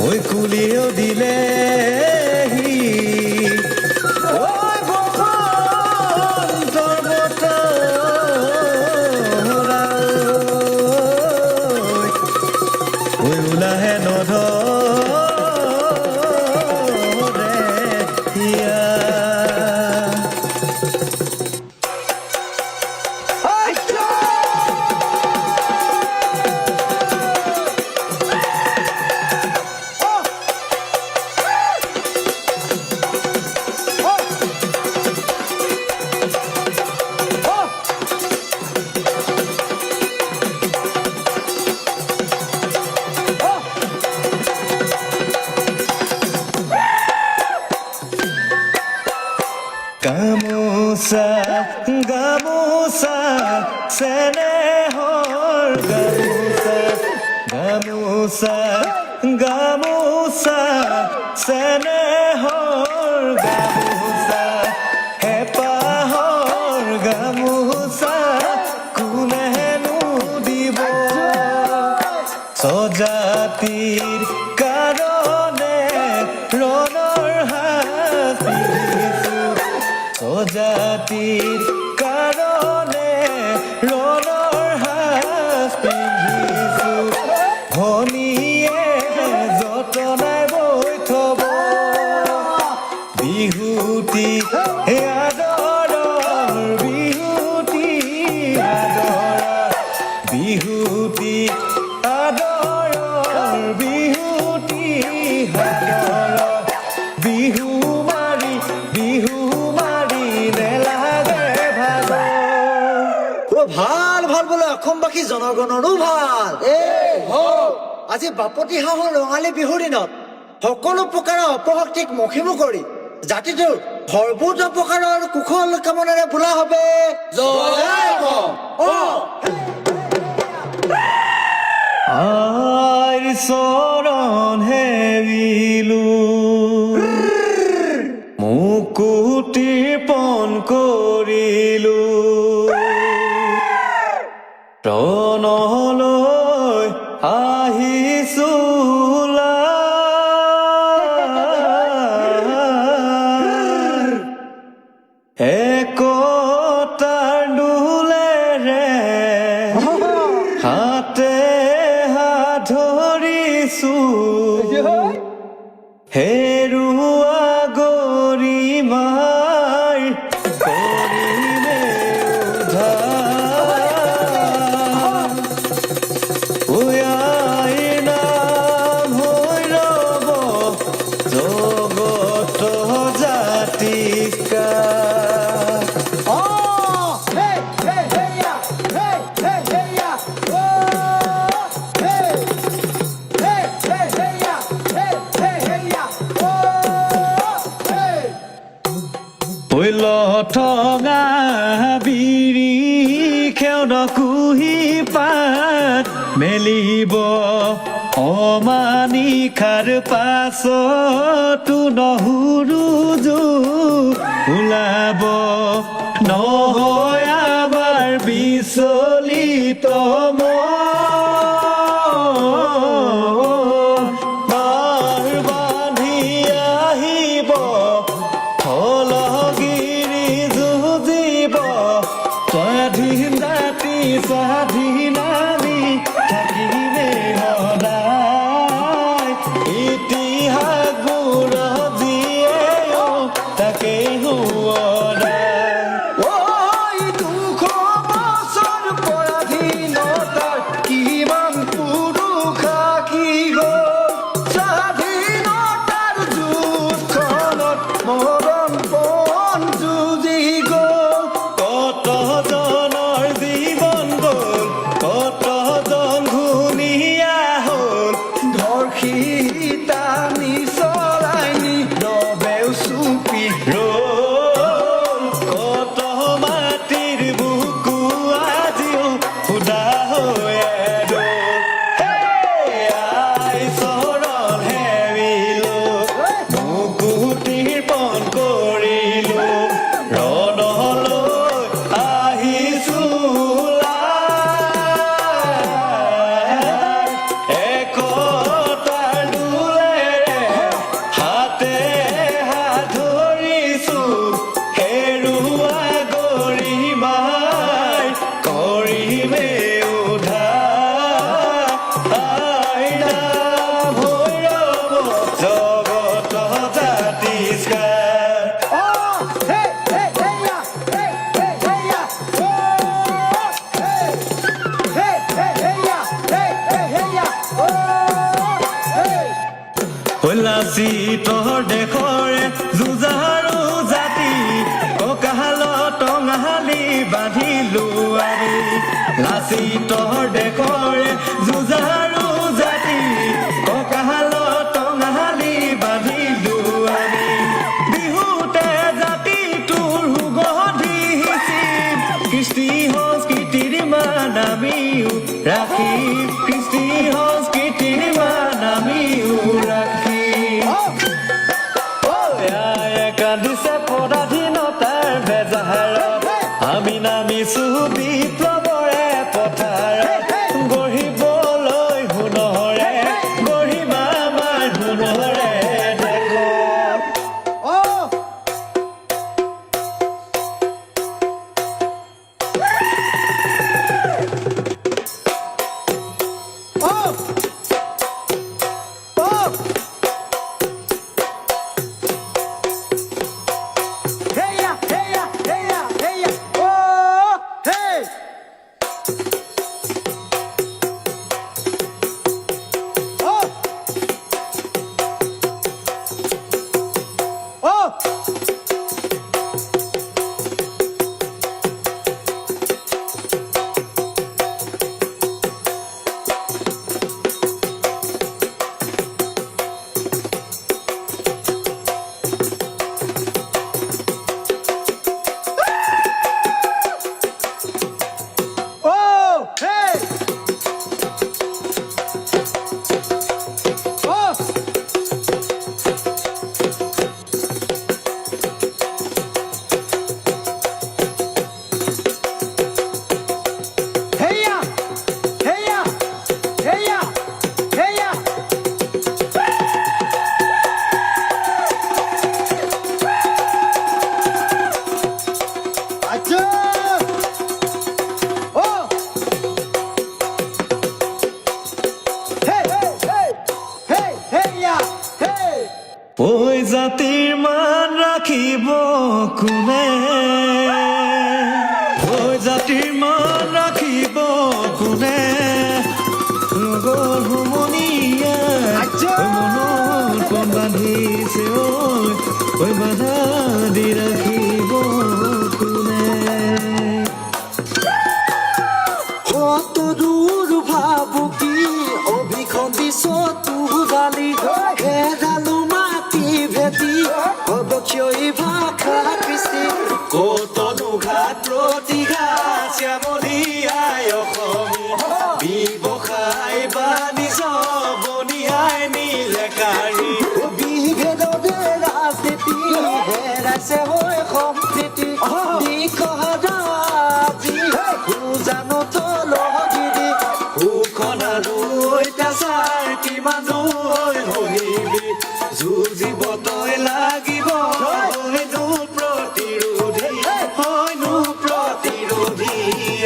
ঐ কুলিও দিলেহি ঐ বসন্তৰ বতৰা ঐ ওলাহে নধৰে হিয়া গামোচা গামোচা চেনেহৰ গামোচা গামোচা গামোচা চেনেহৰ গামোচা হেঁপাহৰ গামোচা কোনেনো দিব স্বজাতিৰ কাৰণে ৰণৰ হাত স্বজাতিৰ কাৰণে ৰণৰ সাজ পিন্ধিছোঁ ভনীয়ে যতনাই বৈ থব বিহুতি আদৰৰ বিহুতি আদৰৰ বিহুতি আদৰৰ বিহুতি আদৰৰ বিহু মাৰি ভাল ভাল বোলে অসমবাসী জনগণৰো ভাল আজি বাপতি সাহোন ৰঙালী বিহুৰ দিনত সকলো প্ৰকাৰৰ অপশক্তিক মষিমু কৰি জাতিটোৰ সৰ্বোচ্চ প্ৰকাৰৰ কুশল কামনাৰে বোলা হবে আইৰ চৰণ হেৰিলো মুকুতি পণ কৰিলো প্ৰণলৈ আহিছো একতাৰ ডোলেৰে হাতে হাত ধৰিছো হেৰুৱা গৰিমাৰ কৰিমে উদ্ধাৰ ঐ আইৰ নাম হৈ ৰব জগত জাতিকা লঠঙা বিৰি খেউন কুহি পাত মেলিব অমানিশাৰ পাছতো নহৰুজু ওলাব নহয় আমাৰ বিচলিত মাৰ বান্ধি আহিব স্বাধীন জাতি স্বাধীন আমি থাকিলে সদায় ইতিহাস গুৰ যিয়ে তাকে সোঁৱৰাই দুশ বছৰ পৰাধীনতাৰ কিমান পুৰুষ কি গ'ল স্বাধীনতাৰ যুদ্ধখনত মৰণ পণ যুঁজি গ'ল কতজনৰ জীৱন গ'ল কতজন ঘূণীয়া হ'ল ধৰ্ষিতা চৰাই নি নবেও চুপি ৰ'ল কত মাটিৰ বুকু আজিও সুদা হৈ আই চৰণ হেৰিলো মুকুতিৰ পণ কৰিলো ৰণলৈ আহিছো একতাৰ লাচিতৰ দেশৰে যুঁজাৰু জাতি কঁকালত টঙালি বান্ধিলো আমি লাচিতৰ দেশৰে যুঁজাৰু জাতি কঁকালত টঙালি বান্ধিলো আমি বিহুতে জাতিটোৰ সুগন্ধিছিল কৃষ্টি সংস্কৃতিৰ মান আমিও ৰাখি কৃষ্টি সংস্কৃতিৰ মান আমিও ৰাখি কান্দিছে পৰাধীনতাৰ বেজাহাৰত আমি নামিছো বিপ্লৱৰে পথাৰত গঢ়িবলৈ সোণৰে গঢ়িম আমাৰ সোণৰে ঐ জাতিৰ মান ৰাখিব কোনে ঐ জাতিৰ মান ৰাখিব কোনে লগৰ সমনীয়াই মনৰ পণ বান্ধিছে ঐ বাধা দি ৰাখিব কোনে দূৰ ভাবুকি অভিখন্দিছ তোৰালি হেৰালো মাটি ভেটি অৱক্ষয়ী ভাষা কৃষ্টি কতনো ঘাট প্ৰতিঘাত শ্যামলীয়াই অসমী ব্যৱসায় বাণিজ্য বনিয়াই নীলেকাৰী বিভেদে ৰাজনীতি হেৰাইছে হৈ সম্প্ৰীতি দিশহৰাজি উজানত লগিৰি সুখন আৰু অত্যাচাৰ কিমানো সহিবি যুঁজিব তই লাগিব হয়নো প্ৰতিৰোধী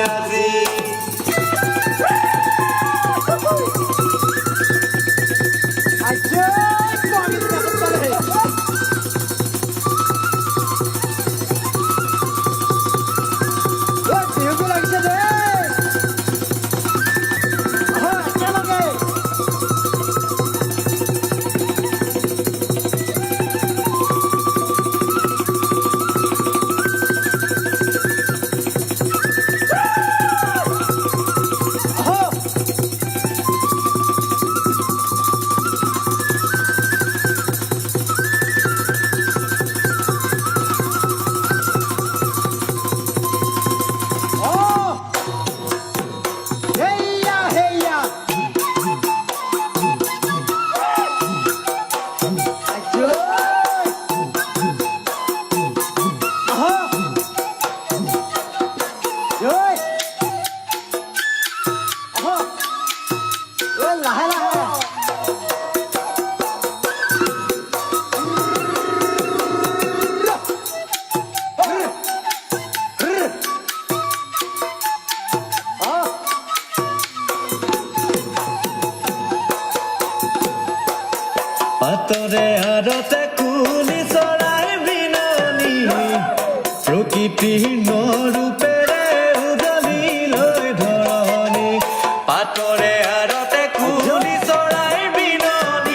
আজি পাতৰে আৰতে কুলি চৰাই বিননি প্ৰকৃতিৰ নৰূপেৰে উজলি লৈ ধৰণি পাতৰে আৰতে কুলি চৰাই বিননি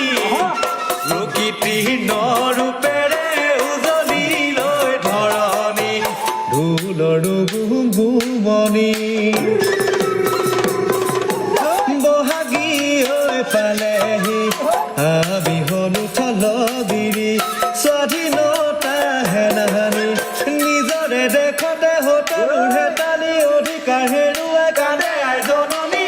আমি হলো থলগিৰি স্বাধীনতা হেনাহানি নিজৰে দেশতে হোটেলৰ হেতালি অধিকাৰ হেৰুৱাই কান্দে আই জননী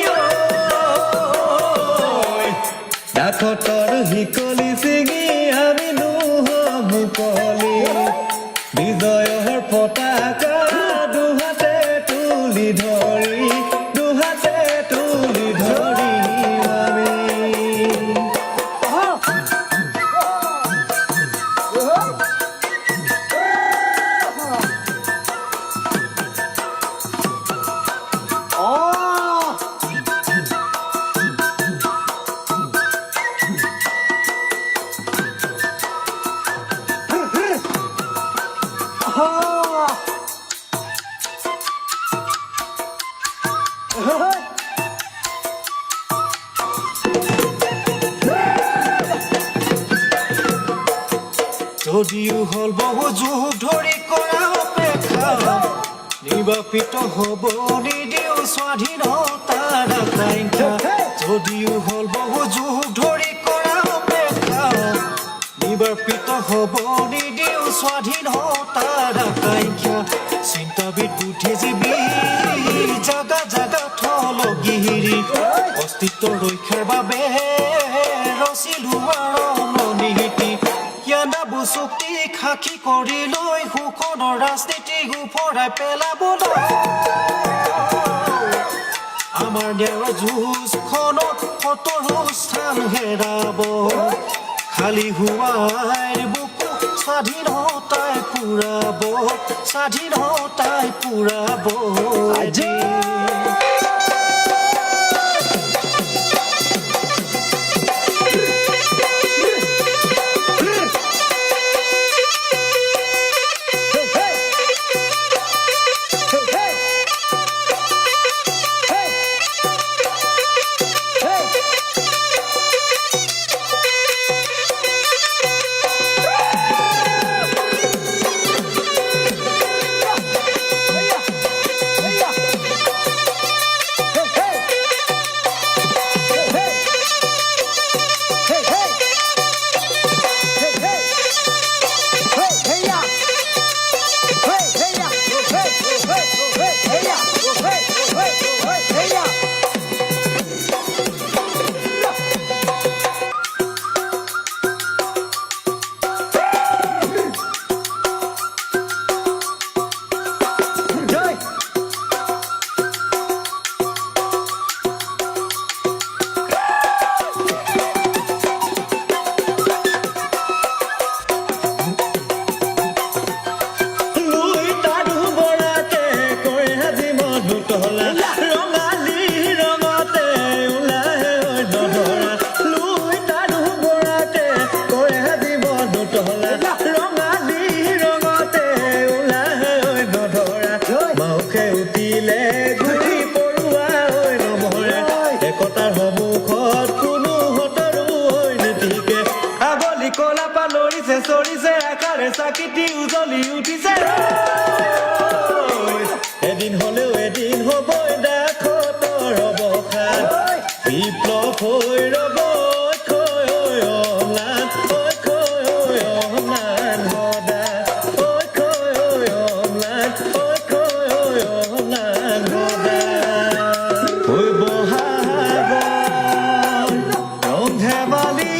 ডাকতৰ শিকলি ছিঙি আমি নোহোম মুকলি বিজয়ৰ পতাকা দুহাতে তুলি ধৰি আমি যদিও হল বহু যুগ ধৰি কৰা অপেক্ষা নিৰ্বাপিত হ'ব নিদিও স্বাধীনতাৰ আকাংক্ষা যদিও হল বহু যুগ ধৰি কৰা অপেক্ষা নিৰ্বাপিত হ'ব নিদিও স্বাধীনতাৰ আকাংক্ষা চিন্তাবিদ বুদ্ধিজীৱী জাগা জাগা থলগিৰি অস্তিত্ব ৰক্ষাৰ বাবে ৰচিলো ৰণনীতি জ্ঞানাবু চুক্তি সাক্ষী কৰি লৈ শোষণৰ ৰাজনীতিক উফৰাই পেলাবলৈ আমাৰ ন্যায়ৰ যুঁজখনত কতৰো স্থান হেৰাব খালী হোৱাৰ বুকু স্বাধীনতাই পুৰাব আজি চৰিছে আকাৰে চাকিটি উজলি উঠিছে এদিন হলেও এদিন হ'বই ডাকতৰ অৱসান বিপ্লৱ হৈ ৰব ধেমালি